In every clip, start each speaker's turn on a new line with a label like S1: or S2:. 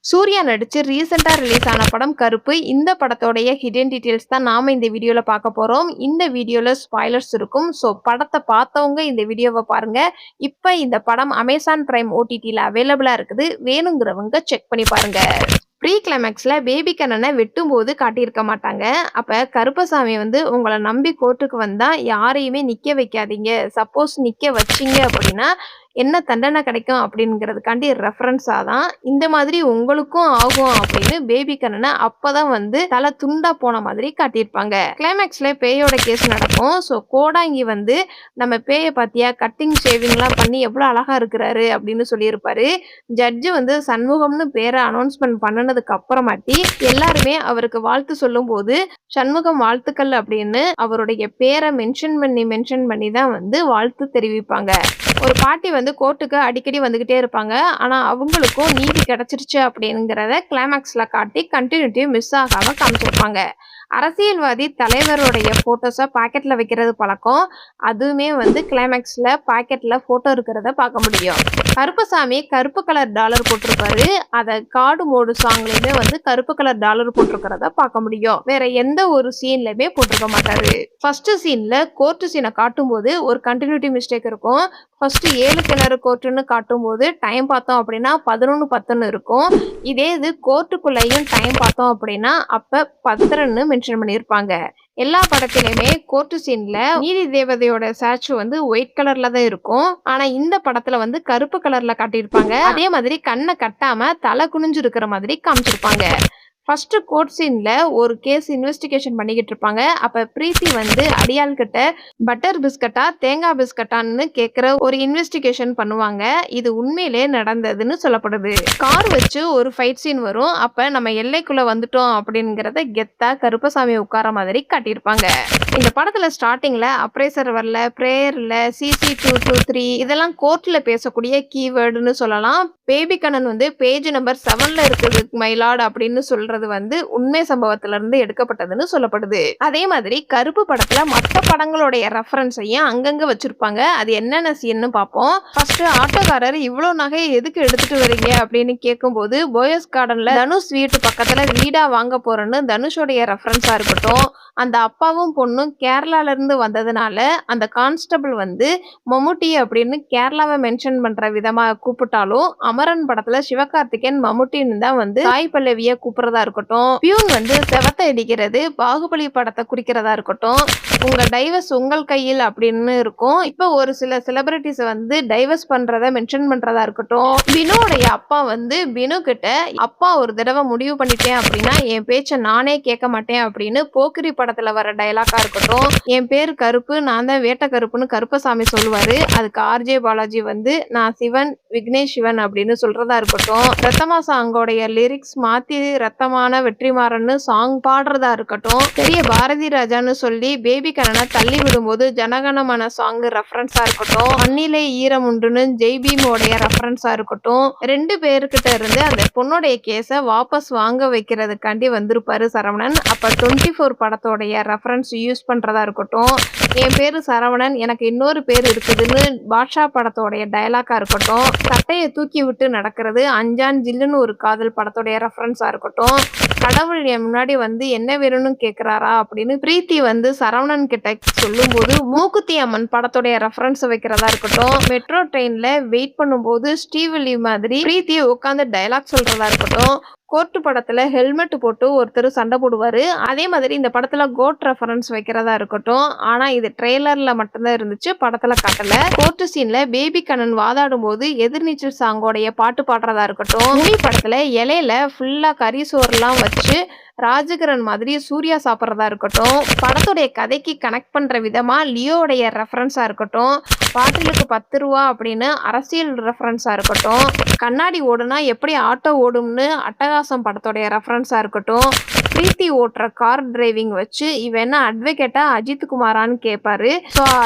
S1: சூர்யா நடிச்சு ரீசெண்டா ரிலீஸ் ஆன படம் கருப்பு. இந்த படத்தோடைய ஹிடன் டீட்டெயில்ஸ் தான் நாம இந்த வீடியோல பார்க்க போறோம். இந்த வீடியோல ஸ்பாய்லர்ஸ் இருக்கும். படத்த பார்த்தவங்க இந்த வீடியோவ பாருங்க. இப்ப இந்த படம் அமேசான் பிரைம் ஓடிடில அவைலபிளா இருக்குது. வேணுங்கிறவங்க செக் பண்ணி பாருங்க. ப்ரீ கிளைமாக்ஸ்ல பேபி கண்ணனை வெட்டும்போது காட்டியிருக்க மாட்டாங்க. அப்ப கருப்பசாமி வந்து உங்கள நம்பி கோர்ட்டுக்கு வந்தா யாரையுமே நிக்க வைக்காதீங்க. சப்போஸ் நிக்க வச்சீங்க அப்படின்னா என்ன தண்டனை கிடைக்கும் அப்படிங்கிறதுக்காண்டி ரெஃபரன்ஸா தான் இந்த மாதிரி உங்களுக்கும் ஆகும் அப்படின்னு பேபி கண்ணனை அப்பதான் வந்து தலை துண்டா போன மாதிரி காட்டியிருப்பாங்க. கிளைமேக்ஸ்ல பேயோட கேஸ் நடக்கும். கோடாங்கி வந்து நம்ம பேய பாத்தியா கட்டிங் ஷேவிங்லாம் பண்ணி எவ்வளவு அழகா இருக்கிறாரு அப்படின்னு சொல்லியிருப்பாரு. ஜட்ஜு வந்து சண்முகம்னு பேரை அனௌன்ஸ்மெண்ட் பண்ணனதுக்கு அப்புறமாட்டி எல்லாருமே அவருக்கு வாழ்த்து சொல்லும் போது சண்முகம் வாழ்த்துக்கள் அப்படின்னு அவருடைய பேரை மென்ஷன் பண்ணி தான் வந்து வாழ்த்து தெரிவிப்பாங்க. ஒரு பாட்டி வந்து கோர்ட்டுக்கு அடிக்கடி வந்துகிட்டே இருப்பாங்க. ஆனா அவங்களுக்கும் நீதி கிடைச்சிருச்சு அப்படிங்கிறத கிளைமாக்ஸ்ல காட்டி கண்டினியூட்டி மிஸ் ஆகாம காமிச்சிருப்பாங்க. அரசியல்வாதி தலைவருடைய போட்டோஸ பாக்கெட்ல வைக்கிறது பழக்கம். அதுவுமே வந்து கிளைமாக்ஸ்ல பாக்கெட்ல போட்டோ இருக்கிறத பார்க்க முடியும். கருப்பசாமி கருப்பு கலர் டாலர் போட்டிருப்பாரு. அத காடு மோடு சாங்லயுமே வந்து கருப்பு கலர் டாலர் போட்டிருக்கிறத பார்க்க முடியும். வேற எந்த ஒரு சீன்லயுமே போட்டிருக்க மாட்டாரு. ஃபர்ஸ்ட் சீன்ல கோர்ட் சீனை காட்டும்போது ஒரு கண்டினியூட்டி மிஸ்டேக் இருக்கும். ஃபர்ஸ்ட் 7 கிணறு கோர்ட்டுன்னு காட்டும்போது டைம் பார்த்தோம் அப்படின்னா 11:10 இருக்கும். இதே இது கோர்ட்டுக்குள்ளேயும் டைம் பார்த்தோம் அப்படின்னா அப்ப 10:30 மென்ஷன் பண்ணியிருப்பாங்க. எல்லா படத்திலுமே கோர்ட்டு சீன்ல நீதி தேவதையோட ஸ்டாச்சு வந்து ஒயிட் கலர்ல தான் இருக்கும். ஆனா இந்த படத்துல வந்து கருப்பு கலர்ல காட்டியிருப்பாங்க. அதே மாதிரி கண்ணை கட்டாம தலை குனிஞ்சு இருக்கிற மாதிரி காமிச்சிருப்பாங்க. ஃபர்ஸ்ட் கோர்ட் சீன்ல ஒரு கேஸ் இன்வெஸ்டிகேஷன் பண்ணிக்கிட்டு இருப்பாங்க. அப்ப பிரீத்தி வந்து அடியாள் கிட்ட பட்டர் பிஸ்கட்டா தேங்காய் பிஸ்கட்டான்னு கேட்கிற ஒரு இன்வெஸ்டிகேஷன் பண்ணுவாங்க. இது உண்மையிலே நடந்ததுன்னு சொல்லப்படுது. கார் வச்சு ஒரு ஃபைட் சீன் வரும். அப்ப நம்ம எல்லைக்குள்ள வந்துட்டோம் அப்படிங்கறத கெத்தா கருப்பசாமி உட்கார மாதிரி காட்டியிருப்பாங்க. இந்த படத்துல ஸ்டார்டிங்ல அப்ரைசர் வரல, பிரேயர் இல்ல, சிசி 223 இதெல்லாம் கோர்ட்ல பேசக்கூடிய கீவேர்டுன்னு சொல்லலாம். பேபி கண்ணன் வந்து பேஜ் நம்பர் 7ல இருக்குது மைலார்ட் அப்படின்னு சொல்றது வந்து உண்மை சம்பவத்துல இருந்து எடுக்கப்பட்டதுன்னு சொல்லப்படுது. அதே மாதிரி கருப்பு படத்துல மற்ற படங்களுடைய ரெஃபரன்ஸையும் அங்கங்க வச்சிருப்பாங்க. அது என்னென்ன சீன்னு பார்ப்போம். ஃபர்ஸ்ட் ஆட்டோக்காரர் இவ்வளவு நகையை எதுக்கு எடுத்துட்டு வரீங்க அப்படின்னு கேட்கும்போது போயஸ் கார்டன்ல தனுஷ் வீட்டு பக்கத்துல வீடா வாங்க போறேன்னு தனுஷோடைய ரெஃபரன்ஸா இருக்கட்டும். அந்த அப்பாவும் பொண்ணும் கேரளால இருந்து வந்ததுனால அந்த கான்ஸ்டபிள் வந்து மம்முட்டி அப்படின்னு கேரளாவை மென்ஷன் பண்ற விதமா கூப்பிட்டாலும் அமரன் படத்துல சிவகார்த்திகேயன் மம்முட்டின்னு தான் வந்து சாய் பல்லவிய கூப்பிடுறதா இருக்கட்டும். பியூன் வந்து செவத்தை அடிக்கிறது பாகுபலி படத்தை குறிக்கிறதா இருக்கட்டும். உங்க டைவர்ஸ் உங்கள் கையில் அப்படின்னு இருக்கும். இப்ப ஒரு சில செலிபிரிட்டிஸ் வந்து டைவர்ஸ் பண்றத மென்ஷன் பண்றதா இருக்கட்டும். பினுடைய அப்பா வந்து பினு கிட்ட அப்பா ஒரு தடவை முடிவு பண்ணிட்டேன் அப்படின்னா என் பேச்ச நானே கேட்க மாட்டேன் அப்படின்னு போக்கிரி படத்துல வர டயலாக்கா இருக்கட்டும். என் பேர் கருப்பு, நான் தான் வேட்ட கருப்புன்னு கருப்பசாமி சொல்லுவாரு. அதுக்கு ஆர்ஜே பாலாஜி வந்து நான் சிவன் விக்னேஷ் சிவன் அப்படின்னு சொல்றதா இருக்கட்டும். ரத்தமா சாங்கோடைய லிரிக்ஸ் மாத்தி ரத்தமான வெற்றிமாறன்னு சாங் பாடுறதா இருக்கட்டும். பெரிய பாரதி ராஜான்னு சொல்லி பேபி கண்ணனை தள்ளி விடும்போது ஜனகணமன சாங் ரெஃபரன்ஸா இருக்கட்டும். மண்ணிலே ஈரம் உண்டுன்னு ஜெய்பீமோடைய ரெஃபரன்ஸா இருக்கட்டும். 2 பேருக்கிட்ட இருந்து அந்த பொண்ணுடைய கேஸ வாபஸ் வாங்க வைக்கிறதுக்காண்டி வந்திருப்பாரு சரவணன். அப்ப 24 படத்தோடைய ரெஃபரன்ஸ் யூஸ் பண்றதா இருக்கட்டும். என் பேரு சரவணன், எனக்கு இன்னொரு பேர் இருக்குதுன்னு பாட்ஷா படத்தோடைய டயலாக்கா இருக்கட்டும். சட்டையை தூக்கி விட்டு நடக்கிறது அஞ்சான் ஜில்லுன்னு ஒரு காதல் படத்தோடைய ரெஃபரன்ஸா இருக்கட்டும். கடவுள் என் முன்னாடி வந்து என்ன வேணும்னு கேக்குறாரா அப்படின்னு பிரீத்தி வந்து சரவணன் கிட்ட சொல்லும்போது மூக்குத்தி அம்மன் படத்தோடைய ரெஃபரன்ஸ் வைக்கிறதா இருக்கட்டும். மெட்ரோ ட்ரெயின்ல வெயிட் பண்ணும்போது ஸ்டீவலி மாதிரி பிரீத்தி உட்காந்து டயலாக் சொல்றதா இருக்கட்டும். கோர்ட்டு படத்துல ஹெல்மெட் போட்டு ஒருத்தர் சண்டை போடுவாரு. அதே மாதிரி இந்த படத்துல கோட் ரெஃபரன்ஸ் வைக்கிறதா இருக்கட்டும். ஆனா இது ட்ரெய்லர்ல மட்டும்தான் இருந்துச்சு, படத்துல காட்டல. கோர்ட்டு சீன்ல பேபி கண்ணன் வாதாடும் போது எதிர்நீச்சல் சாங்கோடைய பாட்டு பாடுறதா இருக்கட்டும். முனி படத்துல இலையில ஃபுல்லா கறி சோறுலாம் வச்சு ராஜகிரண் மாதிரி சூர்யா சாப்பிட்றதா இருக்கட்டும். படத்துடைய கதைக்கு கனெக்ட் பண்ற விதமா லியோடைய ரெஃபரன்ஸா இருக்கட்டும். பாட்டிலுக்கு 10 ரூபா அப்படின்னு அரசியல் ரெஃபரன்ஸா இருக்கட்டும். கண்ணாடி ஓடுனா எப்படி ஆட்டோ ஓடும்னு அட்டகாசம் படத்தோடைய ரெஃபரன்ஸா இருக்கட்டும். பிரீத்தி ஓட்டுற கார் டிரைவிங் வச்சு இவன் என்ன அட்வொகேட்டா அஜித் குமாரான்னு கேட்பாரு.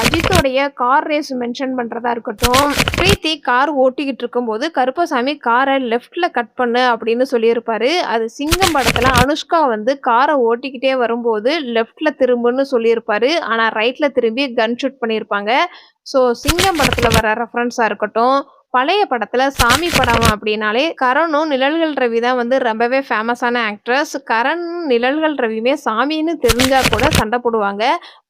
S1: அஜித்தோடைய கார் ரேஸ் மென்ஷன் பண்றதா இருக்கட்டும். பிரீத்தி கார் ஓட்டிக்கிட்டு இருக்கும்போது கருப்பசாமி காரை லெஃப்ட்ல கட் பண்ணு அப்படின்னு சொல்லியிருப்பாரு. அது சிங்கம் படத்துல அனுஷ்கா வந்து காரை ஓட்டிக்கிட்டே வரும்போது லெஃப்ட்ல திரும்புன்னு சொல்லியிருப்பாரு. ஆனா ரைட்ல திரும்பி கன் ஷூட் பண்ணியிருப்பாங்க. சிங்கம் படத்துல வர ரெஃபரன்ஸா இருக்கட்டும். பழைய படத்துல சாமி படம் அப்படின்னாலே கரணும், நிழல்கள் ரவி தான் வந்து ரொம்பவே ஃபேமஸான ஆக்ட்ரஸ். கரண், நிழல்கள் ரவியுமே சாமின்னு தெரிஞ்சா கூட சண்டை போடுவாங்க.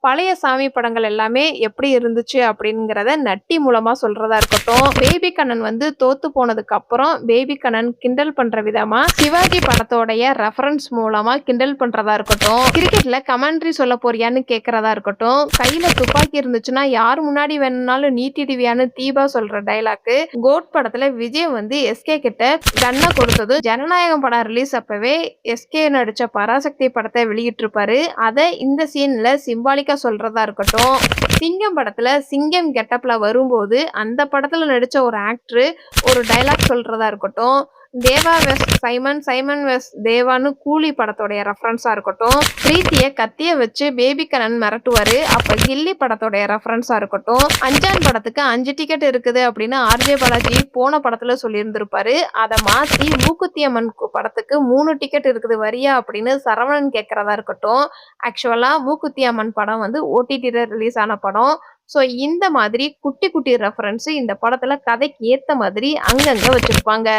S1: பழைய சாமி படங்கள் எல்லாமே எப்படி இருந்துச்சு அப்படிங்கிறத நட்டி மூலமா சொல்றதா இருக்கட்டும். பேபி கண்ணன் வந்து தோத்து போனதுக்கு அப்புறம் பேபி கண்ணன் கிண்டல் பண்ற விதமா சிவாஜி படத்தோடைய ரெஃபரன்ஸ் மூலமா கிண்டல் பண்றதா இருக்கட்டும். கிரிக்கெட்ல கமெண்ட்ரி சொல்ல போறியான்னு கேட்கறதா இருக்கட்டும். கையில துப்பாக்கி இருந்துச்சுன்னா யார் முன்னாடி வேணும்னாலும் நீட்டிடுவியான்னு தீபா சொல்ற டைலாக். கோட் படத்துல விஜய் வந்து எஸ்கே கிட்ட கன்னை கொடுத்தது ஜனநாயகம் படம் ரிலீஸ் அப்பவே எஸ்கே நடிச்ச பராசக்தி படத்தை வெளியிட்டிருப்பாரு. அதை இந்த சீன்ல சிம்பாலிக்கா சொல்றதா இருக்கட்டும். சிங்கம் படத்துல சிங்கம் கெட்டப்ல வரும்போது அந்த படத்துல நடிச்ச ஒரு ஆக்டர் ஒரு டைலாக் சொல்றதா இருக்கட்டும். தேவா வெஸ் சைமன், சைமன் வெஸ் தேவான்னு கூலி படத்தோடைய ரெஃபரன்ஸா இருக்கட்டும். பிரீத்திய கத்திய வச்சு பேபி கண்ணன் மிரட்டுவாரு. அப்ப கில்லி படத்தோடைய ரெஃபரன்ஸா இருக்கட்டும். அஞ்சான் படத்துக்கு 5 டிக்கெட் இருக்குது அப்படின்னு ஆர்ஜே பாலாஜி போன படத்துல சொல்லியிருந்திருப்பாரு. அதை மாத்தி மூக்குத்தி அம்மன் படத்துக்கு 3 டிக்கெட் இருக்குது வரியா அப்படின்னு சரவணன் கேட்கறதா இருக்கட்டும். ஆக்சுவலா மூக்குத்தி அம்மன் படம் வந்து ஓடிடில ரிலீஸ் ஆன படம். ஸோ இந்த மாதிரி குட்டி குட்டி ரெஃபரன்ஸ் இந்த படத்துல கதைக்கு ஏத்த மாதிரி அங்கங்க வச்சிருப்பாங்க.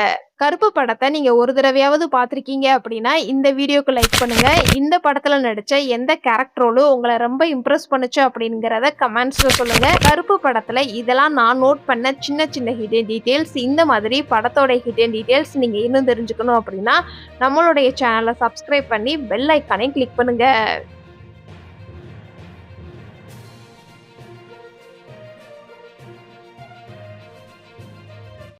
S1: கருப்பு படத்தை நீங்க ஒரு தடவையாவது பார்த்திருக்கீங்க அப்படின்னா இந்த வீடியோக்கு லைக் பண்ணுங்க. இந்த படத்துல நடிச்ச எந்த கேரக்டர் ரோலும் உங்களை ரொம்ப இம்ப்ரெஸ் பண்ணுச்சு அப்படிங்கிறத கமெண்ட்ஸ்ல சொல்லுங்க. கருப்பு படத்துல இதெல்லாம் நான் நோட் பண்ண சின்ன சின்ன ஹிடன் டீடைல்ஸ். இந்த மாதிரி படத்தோட ஹிடன் டீடைல்ஸ் நீங்க இன்னும் தெரிஞ்சுக்கணும் அப்படின்னா நம்மளுடைய சேனலை சப்ஸ்கிரைப் பண்ணி பெல் ஐக்கானை கிளிக் பண்ணுங்க.